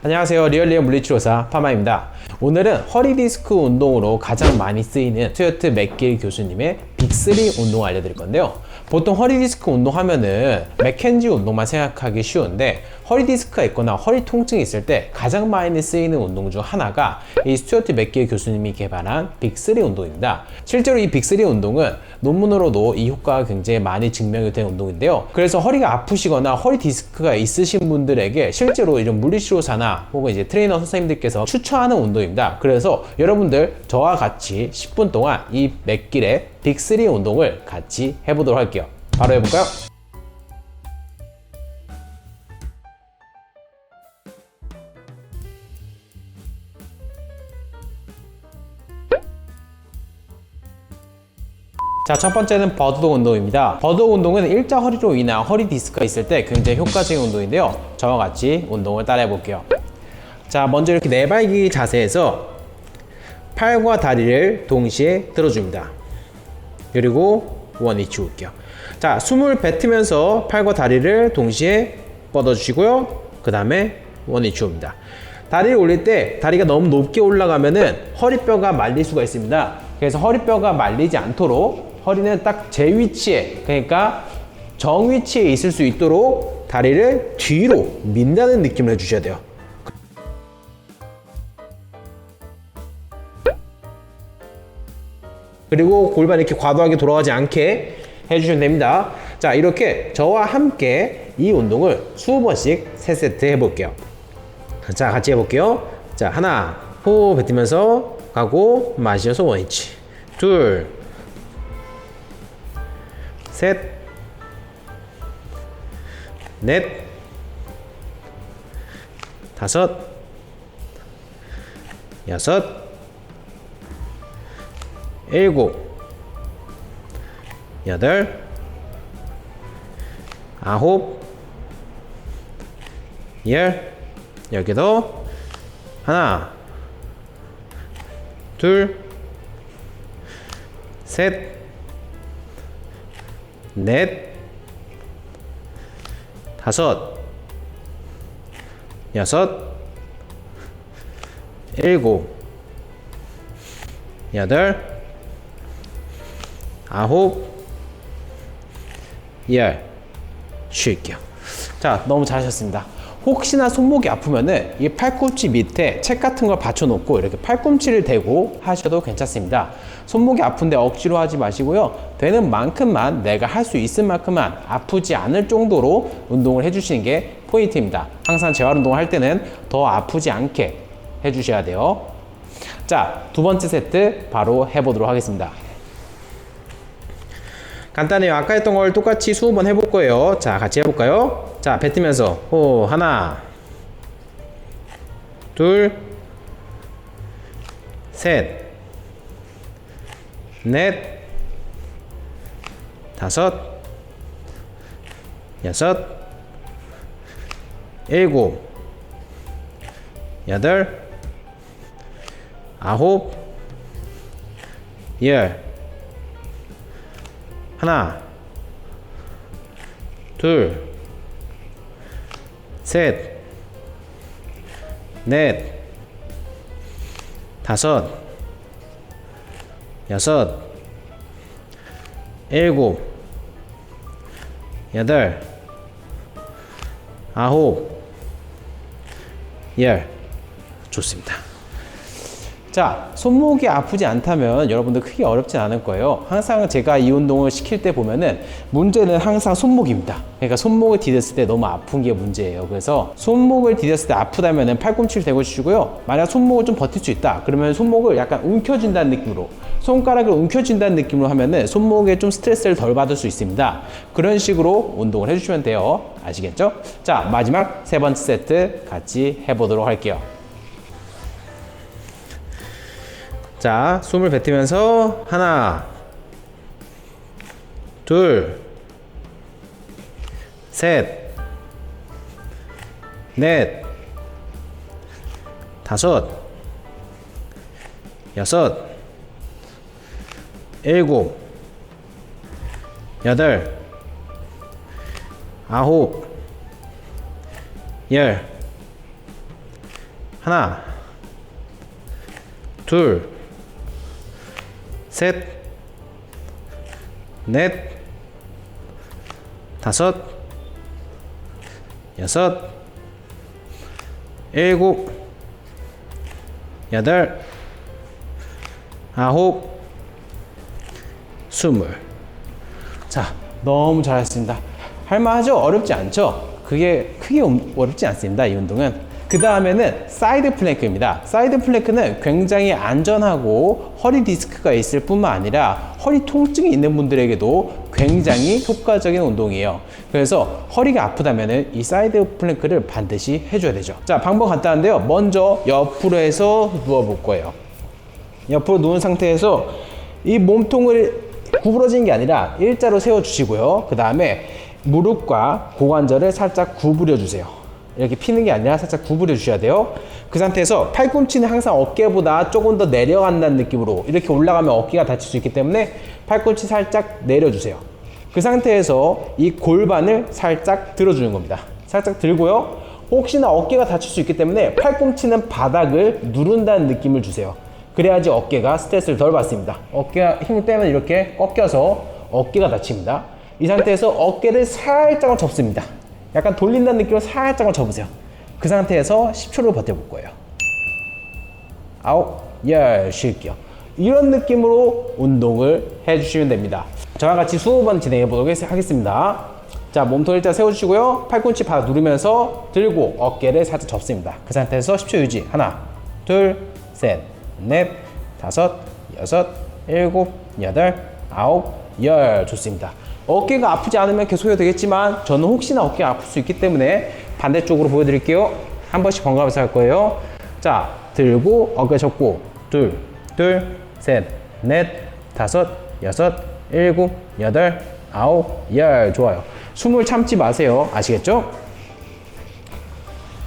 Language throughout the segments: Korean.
안녕하세요. 리얼리얼 물리치료사 파마입니다. 오늘은 허리 디스크 운동으로 가장 많이 쓰이는 스튜어트 맥길 교수님의 빅3 운동을 알려드릴 건데요. 보통 허리 디스크 운동하면은 맥켄지 운동만 생각하기 쉬운데 허리 디스크가 있거나 허리 통증이 있을 때 가장 많이 쓰이는 운동 중 하나가 이 스튜어트 맥길 교수님이 개발한 빅3 운동입니다. 실제로 이 빅3 운동은 논문으로도 이 효과가 굉장히 많이 증명이 된 운동인데요. 그래서 허리가 아프시거나 허리 디스크가 있으신 분들에게 실제로 이런 물리치료사나 혹은 이제 트레이너 선생님들께서 추천하는 운동입니다. 그래서 여러분들 저와 같이 10분 동안 이 맥길의 빅3 운동을 같이 해보도록 할게요. 바로 해볼까요? 자, 첫 번째는 버드독 운동입니다. 버드독 운동은 일자 허리로 인한 허리 디스크가 있을 때 굉장히 효과적인 운동인데요. 저와 같이 운동을 따라해 볼게요. 자, 먼저 이렇게 네발기 자세에서 팔과 다리를 동시에 들어줍니다. 그리고 원위치 올게요. 자, 숨을 뱉으면서 팔과 다리를 동시에 뻗어주시고요. 그 다음에 원위치 옵니다. 다리를 올릴 때 다리가 너무 높게 올라가면은 허리뼈가 말릴 수가 있습니다. 그래서 허리뼈가 말리지 않도록 허리는 딱 제 위치에, 그러니까 정 위치에 있을 수 있도록 다리를 뒤로 민다는 느낌을 해주셔야 돼요. 그리고 골반이 이렇게 과도하게 돌아가지 않게 해주시면 됩니다. 자, 이렇게 저와 함께 이 운동을 20번씩 3세트 해볼게요. 자, 같이 해볼게요. 자, 하나, 호흡 뱉으면서 가고 마셔서 원위치. 둘, 셋, 넷, 다섯, 여섯, 일곱, 여덟, 아홉, 열, 10개 더. 하나, 둘, 셋, 넷, 다섯, 여섯, 일곱, 여덟, 아홉, 열. 쉴게요. 자, 너무 잘하셨습니다. 혹시나 손목이 아프면은 이 팔꿈치 밑에 책 같은 걸 받쳐놓고 이렇게 팔꿈치를 대고 하셔도 괜찮습니다. 손목이 아픈데 억지로 하지 마시고요. 되는 만큼만, 내가 할 수 있을 만큼만 아프지 않을 정도로 운동을 해주시는 게 포인트입니다. 항상 재활 운동을 할 때는 더 아프지 않게 해주셔야 돼요. 자, 두 번째 세트 바로 해보도록 하겠습니다. 간단해요. 아까 했던 걸 똑같이 20번 해볼 거예요. 자, 같이 해볼까요? 자, 뱉으면서 호, 하나, 둘, 셋, 넷, 다섯, 여섯, 일곱, 여덟, 아홉, 열. 하나, 둘, 셋, 넷, 다섯, 여섯, 일곱, 여덟, 아홉, 열. 좋습니다. 자, 손목이 아프지 않다면 여러분들 크게 어렵진 않을 거예요. 항상 제가 이 운동을 시킬 때 보면은 문제는 항상 손목입니다. 그러니까 손목을 디뎠을 때 너무 아픈 게 문제예요. 그래서 손목을 디뎠을 때 아프다면은 팔꿈치를 대고 주시고요. 만약 손목을 좀 버틸 수 있다 그러면 손목을 약간 움켜쥔다는 느낌으로, 손가락을 움켜쥔다는 느낌으로 하면은 손목에 좀 스트레스를 덜 받을 수 있습니다. 그런 식으로 운동을 해주시면 돼요. 아시겠죠? 자, 마지막 세 번째 세트 같이 해보도록 할게요. 자, 숨을 뱉으면서 하나, 둘, 셋, 넷, 다섯, 여섯, 일곱, 여덟, 아홉, 열. 하나, 둘, 셋, 넷, 다섯, 여섯, 일곱, 여덟, 아홉, 스물. 자, 너무 잘하셨습니다. 할만하죠? 어렵지 않죠? 그게 크게 어렵지 않습니다. 이 운동은. 그 다음에는 사이드 플랭크입니다. 사이드 플랭크는 굉장히 안전하고 허리 디스크가 있을 뿐만 아니라 허리 통증이 있는 분들에게도 굉장히 효과적인 운동이에요. 그래서 허리가 아프다면 이 사이드 플랭크를 반드시 해줘야 되죠. 자, 방법 간단한데요. 먼저 옆으로 해서 누워볼 거예요. 옆으로 누운 상태에서 이 몸통을 구부러지는 게 아니라 일자로 세워주시고요. 그 다음에 무릎과 고관절을 살짝 구부려 주세요. 이렇게 피는 게 아니라 살짝 구부려 주셔야 돼요. 그 상태에서 팔꿈치는 항상 어깨보다 조금 더 내려간다는 느낌으로, 이렇게 올라가면 어깨가 다칠 수 있기 때문에 팔꿈치 살짝 내려주세요. 그 상태에서 이 골반을 살짝 들어주는 겁니다. 살짝 들고요. 혹시나 어깨가 다칠 수 있기 때문에 팔꿈치는 바닥을 누른다는 느낌을 주세요. 그래야지 어깨가 스트레스를 덜 받습니다. 어깨가 힘을 빼면 이렇게 꺾여서 어깨가 다칩니다. 이 상태에서 어깨를 살짝은 접습니다. 약간 돌린다는 느낌으로 살짝은 접으세요. 그 상태에서 10초를 버텨볼 거예요. 아홉, 열, 쉴게요. 이런 느낌으로 운동을 해주시면 됩니다. 저와 같이 20번 진행해 보도록 하겠습니다. 자, 몸통 일단 세워주시고요. 팔꿈치 바닥 누르면서 들고 어깨를 살짝 접습니다. 그 상태에서 10초 유지. 하나, 둘, 셋, 넷, 다섯, 여섯, 일곱, 여덟, 아홉, 열. 좋습니다. 어깨가 아프지 않으면 계속 해도 되겠지만 저는 혹시나 어깨가 아플 수 있기 때문에 반대쪽으로 보여드릴게요. 한 번씩 번갈아서 할 거예요. 자, 들고 어깨 접고 둘, 셋, 넷, 다섯, 여섯, 일곱, 여덟, 아홉, 열. 좋아요. 숨을 참지 마세요. 아시겠죠?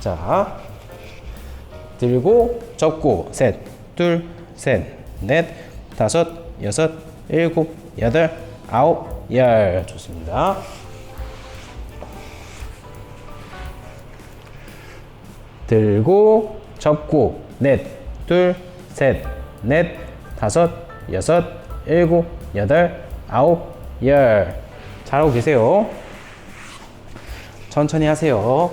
자, 들고 접고 셋, 둘, 셋, 넷, 다섯, 여섯, 일곱, 여덟, 아홉, 열. 좋습니다. 들고 접고 넷, 둘, 셋, 넷, 다섯, 여섯, 일곱, 여덟, 아홉, 열. 잘하고 계세요. 천천히 하세요.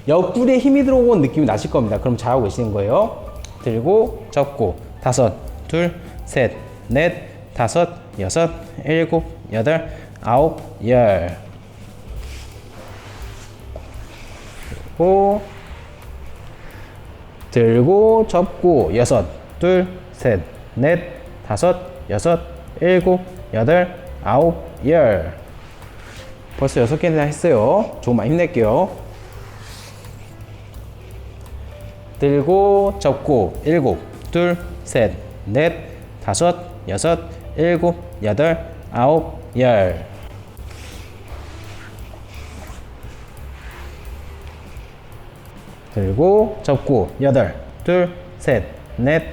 옆구리에 힘이 들어온 느낌이 나실 겁니다. 그럼 잘하고 계시는 거예요. 들고 접고 다섯, 둘, 셋, 넷, 다섯, 여섯, 일곱, 여덟, 아홉, 열. 그리고 들고 접고 여섯, 둘, 셋, 넷, 다섯, 여섯, 일곱, 여덟, 아홉, 열. 벌써 6개나 했어요. 조금만 힘낼게요. 들고 접고 일곱, 둘, 셋, 넷, 다섯, 여섯, 일곱, 여덟, 아홉, 열. 들고 접고 여덟, 둘, 셋, 넷,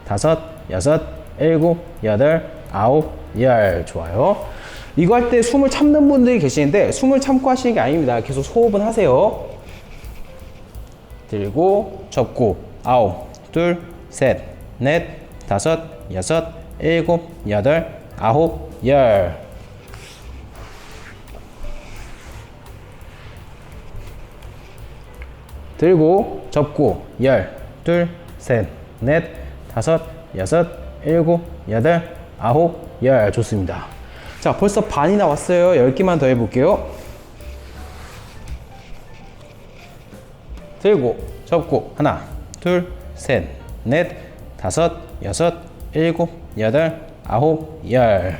다섯, 여섯, 일곱, 여덟, 아홉, 열. 좋아요. 이거 할 때 숨을 참는 분들이 계시는데 숨을 참고 하시는 게 아닙니다. 계속 호흡은 하세요. 들고 접고 아홉, 둘, 셋, 넷, 다섯, 여섯, 일곱, 여덟, 아홉, 열. 들고 접고 열, 둘, 셋, 넷, 다섯, 여섯, 일곱, 여덟, 아홉, 열. 좋습니다. 자, 벌써 반이 나왔어요. 10개만 더 해볼게요. 들고 접고 하나, 둘, 셋, 넷, 다섯, 여섯, 일곱, 여덟, 아홉, 열.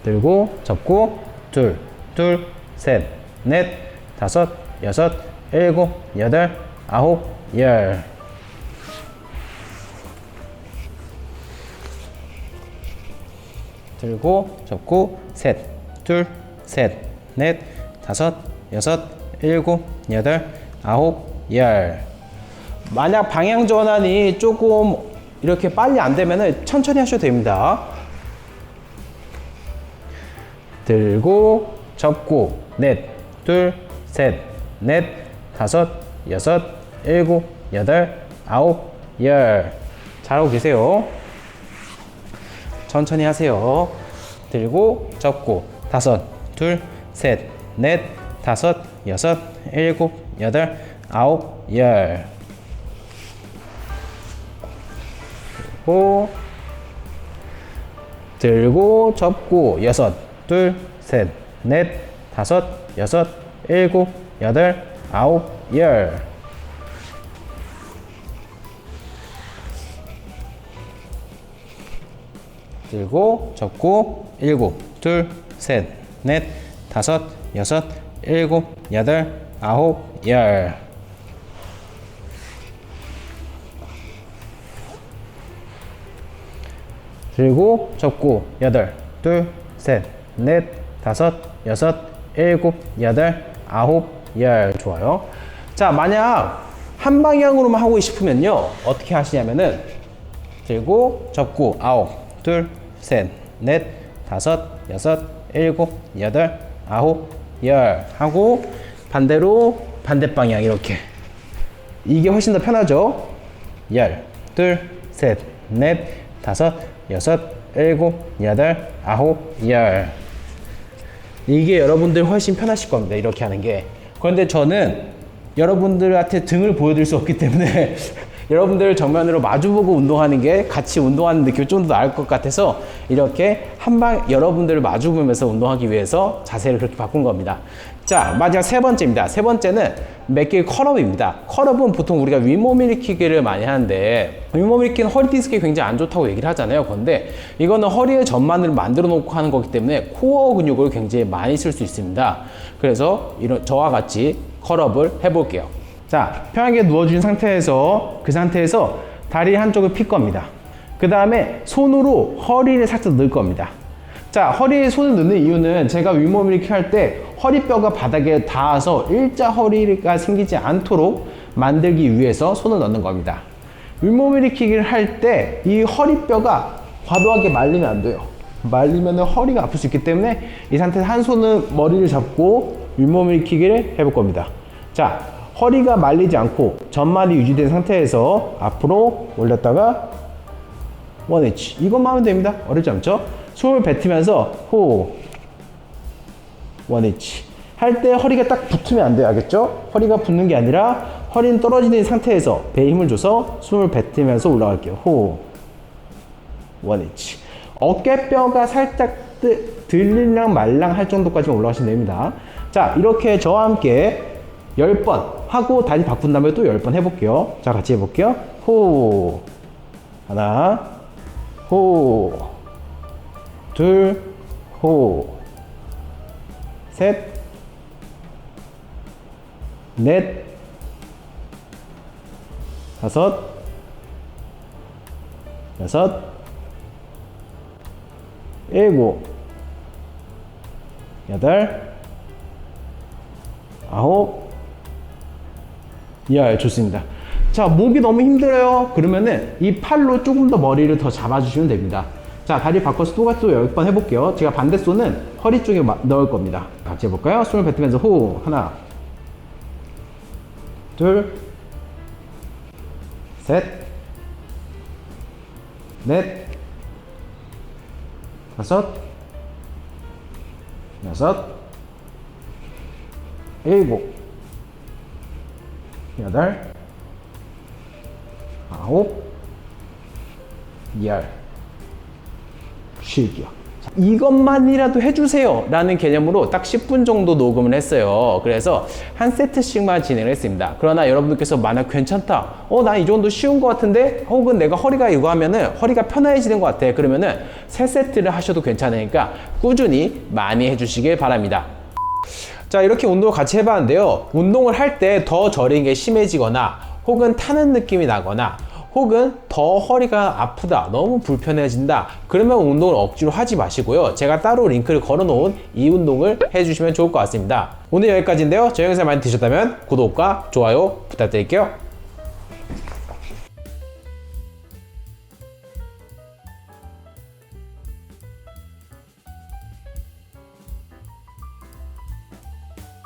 들고 접고 둘, 셋, 넷, 다섯, 여섯, 일곱, 여덟, 아홉, 열. 들고 접고 셋, 둘, 셋, 넷, 다섯, 여섯, 일곱, 여덟, 아홉, 열. 만약 방향 전환이 조금 이렇게 빨리 안 되면은 천천히 하셔도 됩니다. 들고 접고 넷, 둘, 셋, 넷, 다섯, 여섯, 일곱, 여덟, 아홉, 열. 잘하고 계세요. 천천히 하세요. 들고 접고 다섯, 둘, 셋, 넷, 다섯, 여섯, 일곱, 여덟, 아홉, 열. 들고 접고 여섯, 둘, 셋, 넷, 다섯, 여섯, 일곱, 여덟, 아홉, 열. 들고 접고 일곱, 둘, 셋, 넷, 다섯, 여섯, 일곱, 여덟, 아홉, 열. 들고 접고 여덟, 둘, 셋, 넷, 다섯, 여섯, 일곱, 여덟, 아홉, 열. 좋아요. 자, 만약 한 방향으로만 하고 싶으면요 어떻게 하시냐면은 들고 접고 아홉, 둘, 셋, 넷, 다섯, 여섯, 일곱, 여덟, 아홉, 열 하고 반대로 반대 방향 이렇게. 이게 훨씬 더 편하죠. 열, 둘, 셋, 넷, 다섯, 여섯, 일곱, 여덟, 아홉, 열. 이게 여러분들 훨씬 편하실 겁니다. 이렇게 하는 게. 그런데 저는 여러분들한테 등을 보여드릴 수 없기 때문에 여러분들 정면으로 마주보고 운동하는 게 같이 운동하는 느낌이 좀 더 나을 것 같아서 이렇게 여러분들을 마주보면서 운동하기 위해서 자세를 그렇게 바꾼 겁니다. 자, 마지막 세 번째입니다. 세 번째는 맥길 컬업입니다. 컬업은 보통 우리가 윗몸 일으키기를 많이 하는데 윗몸 일으키는 허리 디스크에 굉장히 안 좋다고 얘기를 하잖아요. 그런데 이거는 허리의 전만을 만들어 놓고 하는 거기 때문에 코어 근육을 굉장히 많이 쓸 수 있습니다. 그래서 저와 같이 컬업을 해볼게요. 자, 편하게 누워주신 상태에서 그 상태에서 다리 한쪽을 필 겁니다. 그 다음에 손으로 허리를 살짝 넣을 겁니다. 자, 허리에 손을 넣는 이유는 제가 윗몸 일으키기 할 때 허리뼈가 바닥에 닿아서 일자 허리가 생기지 않도록 만들기 위해서 손을 넣는 겁니다. 윗몸 일으키기를 할 때 이 허리뼈가 과도하게 말리면 안 돼요. 말리면 허리가 아플 수 있기 때문에 이 상태에서 한 손은 머리를 잡고 윗몸 일으키기를 해볼 겁니다. 자, 허리가 말리지 않고 전만이 유지된 상태에서 앞으로 올렸다가 원위치. 이것만 하면 됩니다. 어렵지 않죠? 숨을 뱉으면서 호 원위치. 할 때 허리가 딱 붙으면 안 돼요. 알겠죠? 허리가 붙는 게 아니라 허리는 떨어지는 상태에서 배에 힘을 줘서 숨을 뱉으면서 올라갈게요. 호 원위치. 어깨뼈가 살짝 들릴랑 말랑 할 정도까지 올라가시면 됩니다. 자, 이렇게 저와 함께 10번 하고 다리 바꾼 다음에 또 10번 해볼게요. 자, 같이 해볼게요. 호 하나, 호 둘, 호 셋, 넷, 다섯, 여섯, 일곱, 여덟, 아홉, 열. 좋습니다. 자, 목이 너무 힘들어요. 그러면은 이 팔로 조금 더 머리를 더 잡아주시면 됩니다. 자, 다리 바꿔서 또 10번 해볼게요. 제가 반대손은 허리 쪽에 넣을 겁니다. 같이 해볼까요? 숨을 뱉으면서 호 하나, 둘, 셋, 넷, 다섯, 여섯, 일곱, 여덟, 아홉, 열. 쉴게요. 이것만이라도 해주세요 라는 개념으로 딱 10분 정도 녹음을 했어요. 그래서 한 세트씩만 진행을 했습니다. 그러나 여러분들께서 만약 괜찮다, 난 이 정도 쉬운 것 같은데, 혹은 내가 허리가 이거 하면은 허리가 편해지는 것 같아, 그러면은 3세트를 하셔도 괜찮으니까 꾸준히 많이 해주시길 바랍니다. 자, 이렇게 운동을 같이 해봤는데요. 운동을 할 때 더 저리는 게 심해지거나 혹은 타는 느낌이 나거나 혹은 더 허리가 아프다, 너무 불편해진다, 그러면 운동을 억지로 하지 마시고요. 제가 따로 링크를 걸어 놓은 이 운동을 해주시면 좋을 것 같습니다. 오늘 여기까지인데요. 저 영상 많이 드셨다면 구독과 좋아요 부탁드릴게요.